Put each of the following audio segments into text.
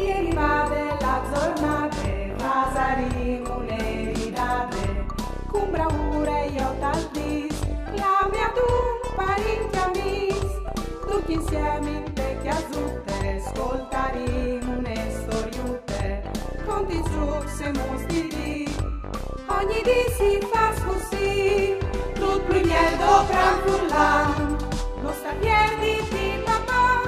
Ieri vade la giornata, pasaremo l'eridate, con bravura io tal dis, la mia tu parenti amici, tutti insieme in te chiazzute, ascoltaremo une storiute, conti su se mostri, ogni dì si fa così, tutto il miedo tranquillan, non sta piedi di papà,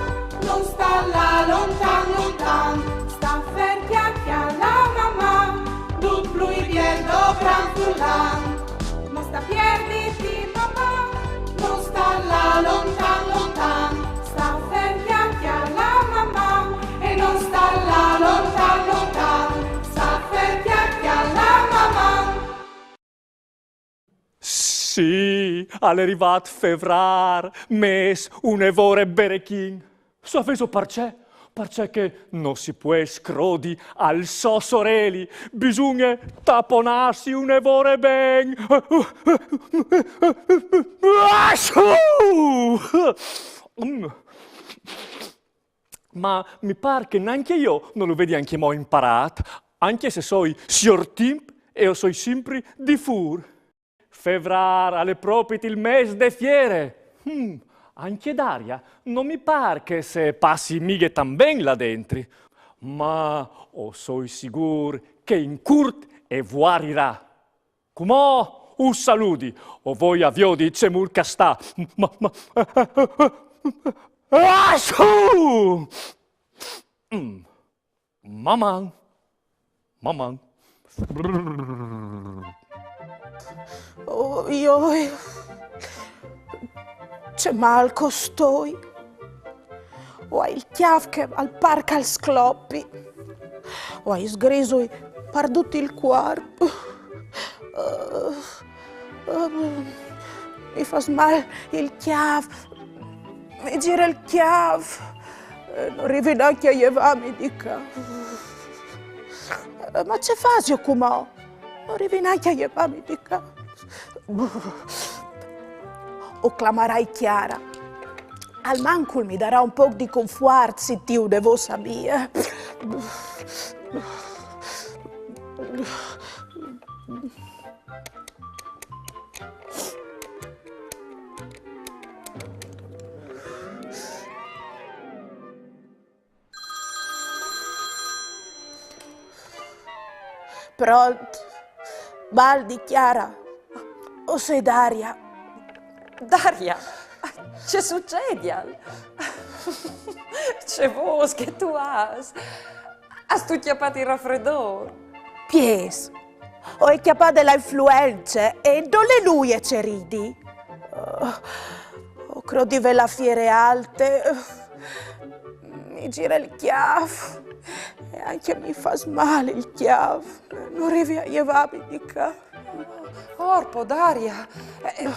non sta là lontan lontan, sta fer chiacchia la mamma, tutto il miedo tranquillan, non sta piedi di papà, non sta là lontan lontan, sta fer chiacchia la mamma, e non sta là lontan lontan, sta fer chiacchia la mamma. Sì, all'arrivat fevrar, mes, un'evore berechin. Sapeso perché che non si può scrodi al so sorelli, bisogna taponarsi un'evore ben. Ma mi par che neanche io non lo vedi anche mo imparato, anche se soi sior Timp e io soi sempre di fur. Fevrar alle propit il mes de fiere. Anche Daria non mi par che se passi mighe tan ben là dentro. Ma soi sicur che in curt e vuarirà. Comò us saludi, o voi avio di cemur castà. Maman. Oi, c'è mal costoi. O il chiaf che al parco al scloppi. O il sgriso perduto il corpo. Mi fa mal il chiaf. Mi gira il chiaf. Non arrivi neanche a llevarmi di qua. Ma c'è fasio come? Non arrivi neanche a llevarmi di qua. O clamarai Chiara. Al mancul mi darà un po' di conforto se tu devo sapere. Pronto? Baldi, Chiara? O sei Daria? Daria, che succede? C'è vos che tu has? Has tu chiappato il raffreddore? Pies, ho chiappato l'influenza e dove lui è ceridi? Ho crodive la fiere alte, mi gira il chiaf e anche mi fa male il chiaf, non arrivi a llevarmi di qua. Orpo, Daria,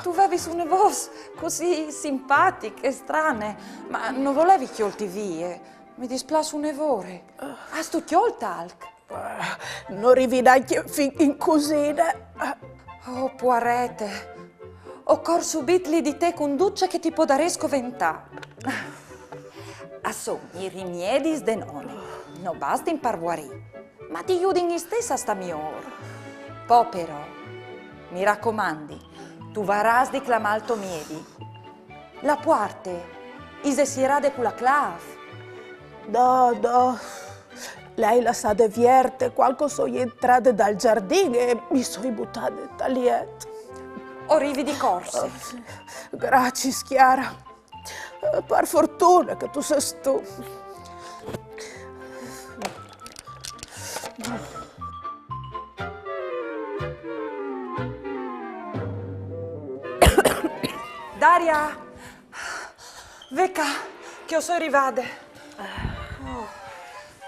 tu avevi su una voce così simpatica e strane, ma non volevi chiolti vie. Mi dispiace un evore. Has tu chiolta talc? Non arrivi neanche fin in cucina. Oh, poarete, ho cor subitli di te conduce che ti può dare scoventà. Assommi i rimedi de none, non basta in parvuarì, ma ti aiuti in stessa sta mior. Poi però, mi raccomandi, tu varás di clamalto miedi. La parte, ise sierà de cula clav. No, lei la sa de vierte, quando sono entrata dal giardino e mi sono buttata in taglietto. Arrivi di corse. Grazie, Chiara. Per fortuna che tu sei tu. Daria, vecca, che io sono arrivata.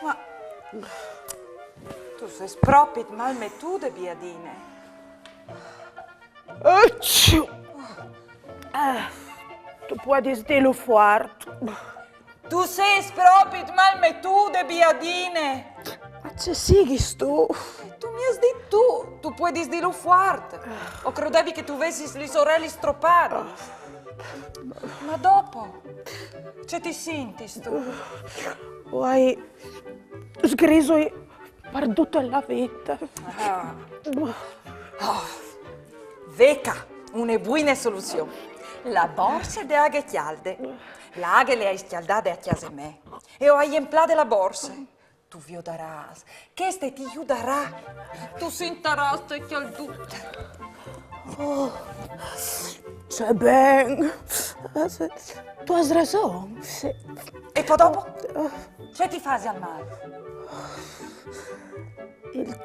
Ma tu sei spropit malmettude, biadine. Tu puoi dirlo forte. Tu sei spropit malmettude, biadine. Ma c'è sighi tu? Tu mi hai detto tu puoi dirlo forte. O credevi che tu avessi le sorelle stroppate. Ma dopo, ce ti senti tu? Vuoi sgrisoi per tutta la vita. Veca, una buona soluzione. La borsa de aghe chialde. La aghe le hai schialdate a chiesa me. E ho aiemplate la borsa. Tu viodaras, che este ti aiutarà. Tu sentaras te chialdute. C'è ben. Tu hai ragione. Sì. E poi dopo? Che ti fai al male? Il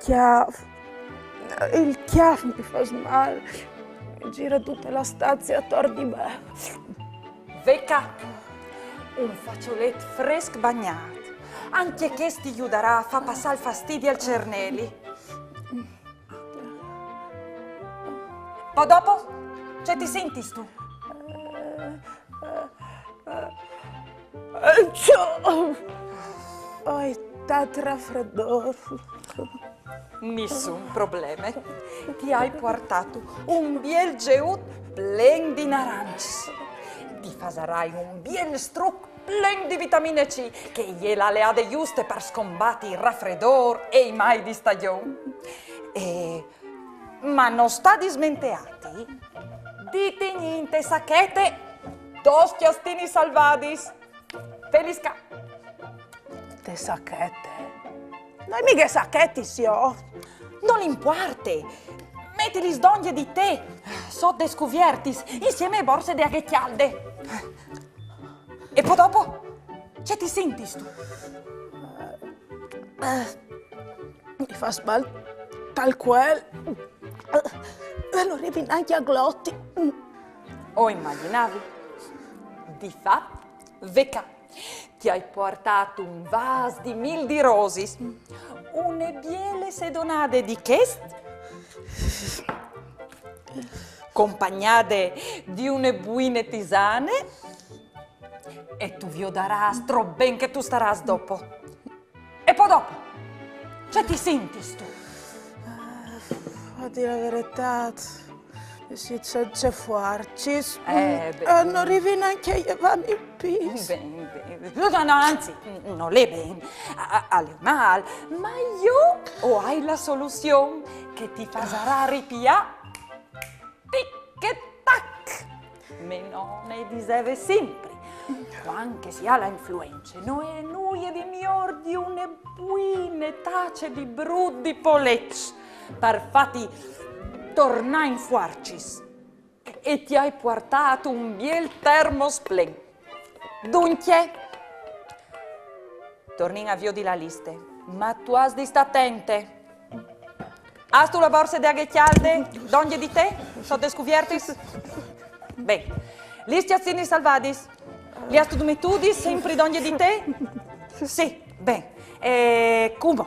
chiaff mi fa male. Mi gira tutta la stanza attorno di me. Veca, un faciolet fresco bagnato. Anche che ti aiuterà a far passare il fastidio al cernelli. Poi dopo? Che ti senti tu? Ho tanto raffreddore. Nessun problema. Ti hai portato un biel geut plen di naranci. Ti farai un biel struc plen di vitamine C che gliela le ha de giuste per scombatti il raffreddore e i mai di stagione. Ma non sta dismenteati? Dite niente, sacchete, dos chiostini salvadis. Felisca. Te sacchette? Noi mica sacchetti, sio. Non importa. Mettili sdoglie di te, sotto scuviertis, insieme a borse di aghettialde. E poi dopo? Che ti senti tu? Mi fa mal tal quel. Non arrivi neanche a glotti. O immaginavi? Di fatto, Veca, ti hai portato un vas di mil di rosis, une biele sedonade di chest, accompagnate di une buine tisane, e tu viodaras tro ben che tu staras dopo. E poi dopo, che ti senti tu? A dire la verità, si c'è fuarci. beh. Non arrivi neanche a llevarmi il pis. Ben. No, anzi, non è ben, alle mal, ma io ho hai la soluzione che ti farà ripiare. Tic e tac. Me non ne diceva sempre. Anche se ha la influenza, noi è di miglior di une buine tace di brudi polecci per fatti tornare in fuarcis. E ti hai portato un biel termosplen. Dunque, torni a vio di la liste, ma tu has di sta attente. Has tu la borsa di aghettialde, donde di te, sotto scuviertis? Beh, li stiazzini salvadis, li has tu metudis sempre donde di te? Sì, bene. E come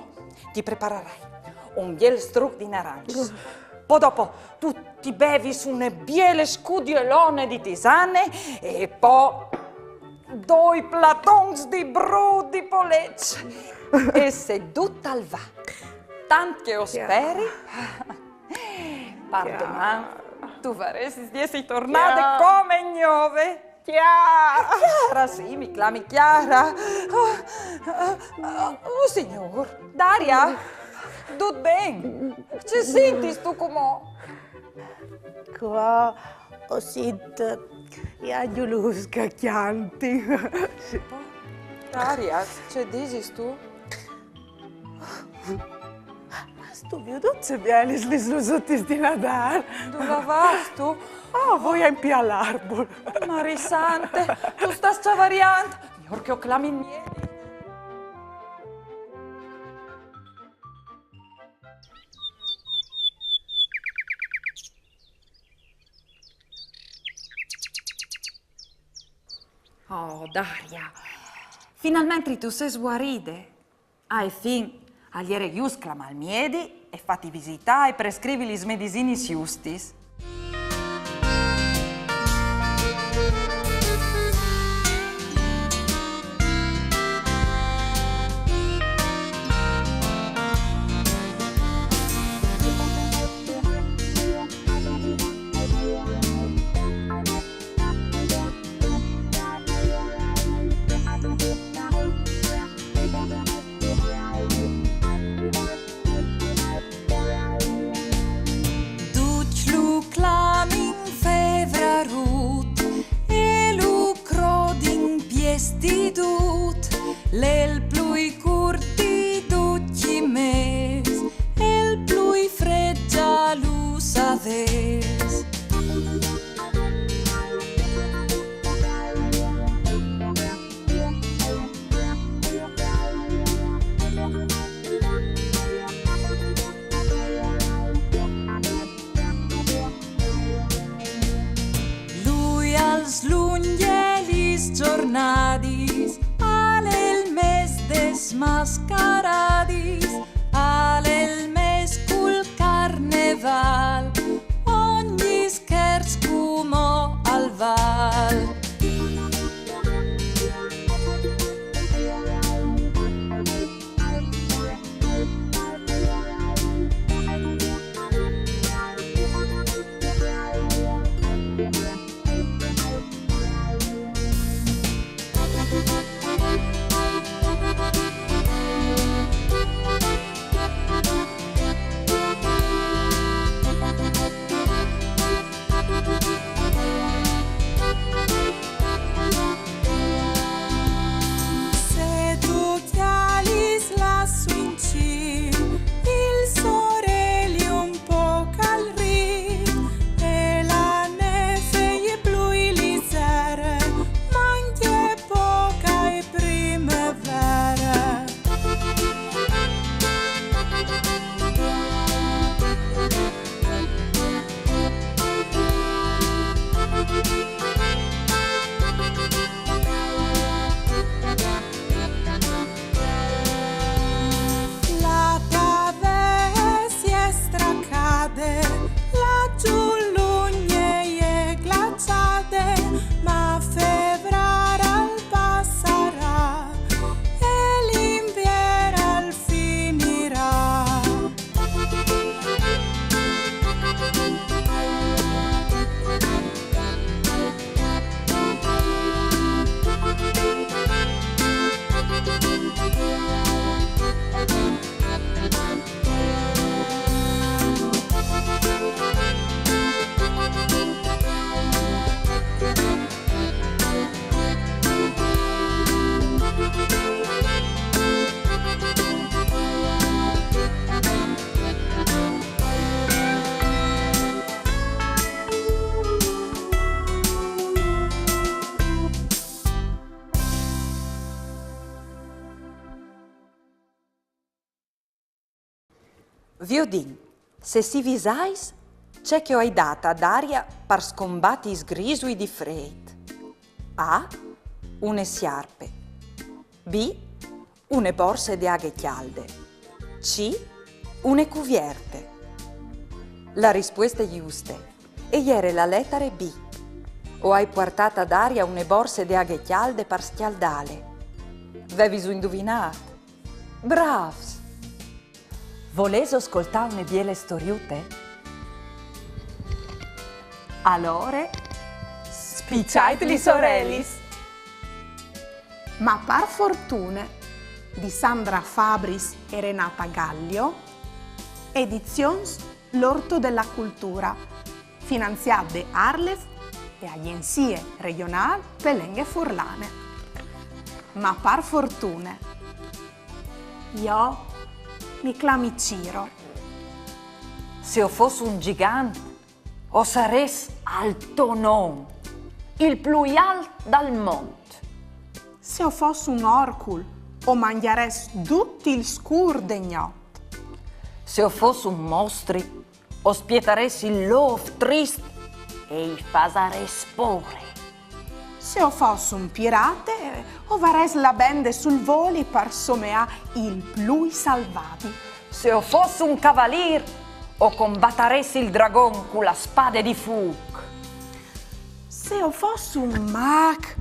ti preparerai un biel struc di naranci. Poi dopo tu ti bevi su un biele scudiolone di tisane e poi due platons di brudi polecci. E seduta al va, tant che speri, pardomani tu faresti di essere tornate come nuove. Chiara, sì, mi chiami Chiara. Oh, signor, Daria, tutto bene? Ci senti tu come? Qua ho sentito gli angelus cacchianti. Daria, che dici tu? Sto vedute bene le slusotti di Nadal. Dove vas tu? Oh, voi a impia l'arbol. Marisante, tu stai sciavariando. Miglior che ho clami niente. Oh, Daria, finalmente tu sei guarita. Hai fin agli ere clama al miedi e fatti visitare e prescrivi gli medicini giustis. l'el plui curti d'ucci mes, el plui freggia l'usades. Lui als lunghelis giornadis, al mes des mascaradis, al mes cul carneval, ogni scherz cumo al val. Viodin, se si visais, c'è che ho data d'aria per scombatti sgrisui di freit. A. Une sciarpe. B. Une borse di aghe chialde. C. Une cuvierte. La risposta è giusta. E ieri la lettera B. O hai portata d'aria une borse di aghe chialde per schialdale. Vevi su indovinato? Bravs! Voleso ascoltare une biele storiute? Allora, spicciateli sorellis! Ma par fortune di Sandra Fabris e Renata Gallio, Edizions L'Orto della Cultura, finanziate Arles e Agenzie Regionali per Lingue Furlane. Ma par fortune, io mi chiami Ciro. Se io fossi un gigante, o saresti alto non, il più alto dal mondo. Se io fossi un orcul, o mangeresti tutti il scur degnot. Se io fossi un mostri, o spietaresti il love trist e i fasaresti pure. Se io fossi un pirate, o varesti la bende sul voli per sommea il più salvati. Se io fossi un cavalier, o combatteresti il dragon con la spada di fuoco. Se io fossi un mag,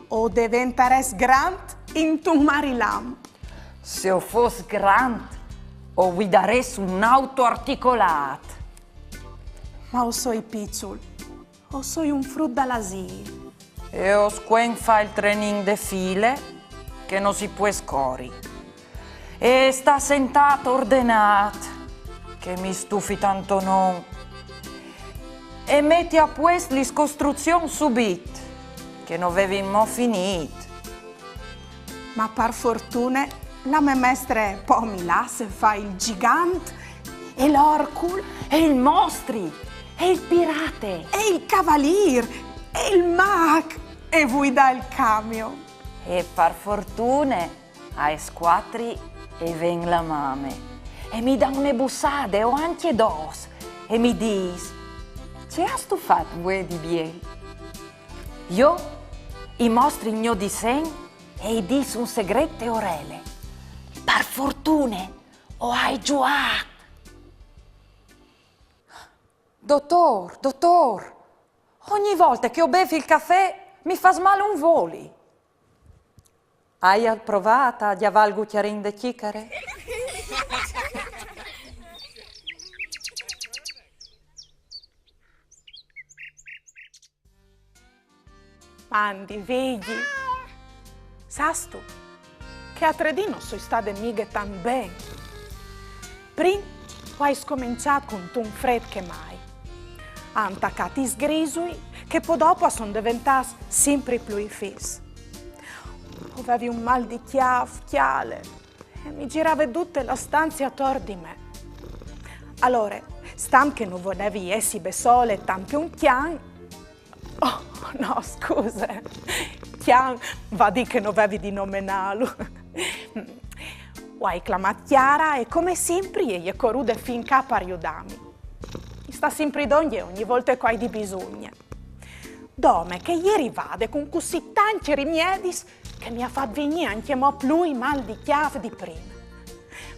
o diventeresti grande in tu marilamp. Se io fossi grande, o guideresti un'auto articolata. Ma o soi piccol, o soi un frutto dall'asilo. E o squen fa il training de file che non si può scori. E sta sentato ordinato che mi stufi tanto non. E metti a pues l'iscostruzione subit che non avevi mo finito. Ma per fortuna la mia maestra poi mi lascia fa il gigante e l'orcul E il mostri, e il pirate, e il cavalier e il mag e voi dà il camion. e per fortuna ai squattri e ven la mame. E mi dà une bussate o anche dos. E mi dis, ce has tu fatto voi di biel? Io, i mostri il mio disegno e i dis un segreto orele. Per fortuna o hai giuato. Dottor, ogni volta che ho bevi il caffè mi fa male un voli. Hai provata di aval cucchiarin de chiacchiere? Andi, vedi? Sai tu che a 3D non sono state mica tan bene. Prima hai scominciato con un freddo che mai. Han attaccati sgrisui che poi dopo sono diventati sempre più fissi. Avevi un mal di chiale e mi girava tutta la stanza attorno di me. Allora, stam che non volevi essere sole tan più un chian. Oh, no, scusa. Chian va di che non avevi di nomenarlo. Hai chiamato Chiara e come sempre gli è corrude finché per aiutarmi. Sta sempre d'ogni ogni volta che hai di bisogno. Dome che ieri vade con così tanti rimedi che mi ha fatto venire anche mo più i mal di chiave di prima.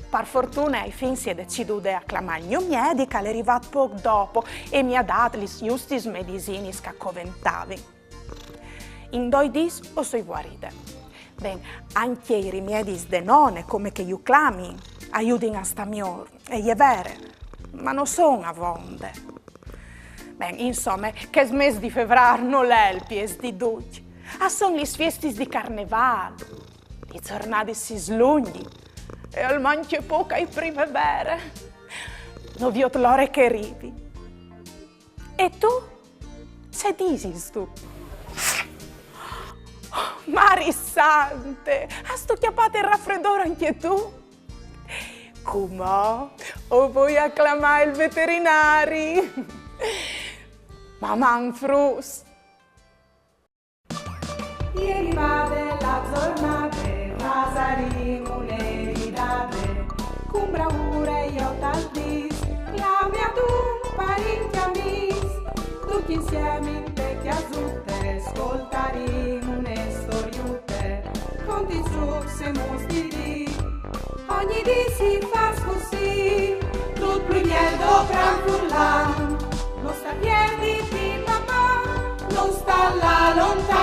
Per fortuna ai fin si è deciso a chiamare il mio medico, è arrivato poco dopo e mi ha dato gli giusti medicini che coventavi. In 2 giorni ho sono guarita. Ben, anche i rimedi de nonne, come che io clami, aiutano a sta migliore, e è vero, ma non sono a vonde. Ben, insomma, che smes di febbraio non l'elpies di duci. Sono le feste di carnevale, le giornate si slunghi, e al manche poca in primavera. Non vi ho l'ora che arrivi. E tu? C'è dici tu? Marisante, hai chiappato il raffreddore anche tu? Come? O vuoi acclamare il veterinario? Mamma frus. Ieri vade la giornata, pasaremo le ridate, con bravura io t'aldis, la mia tu parenti amis, tutti insieme in vecchia zutte, ascoltaremo une storiute, conti su se mostri, ogni dì si fa così, tutto più lieto franfurlan, non sta piedi di mamma, non sta là lontano.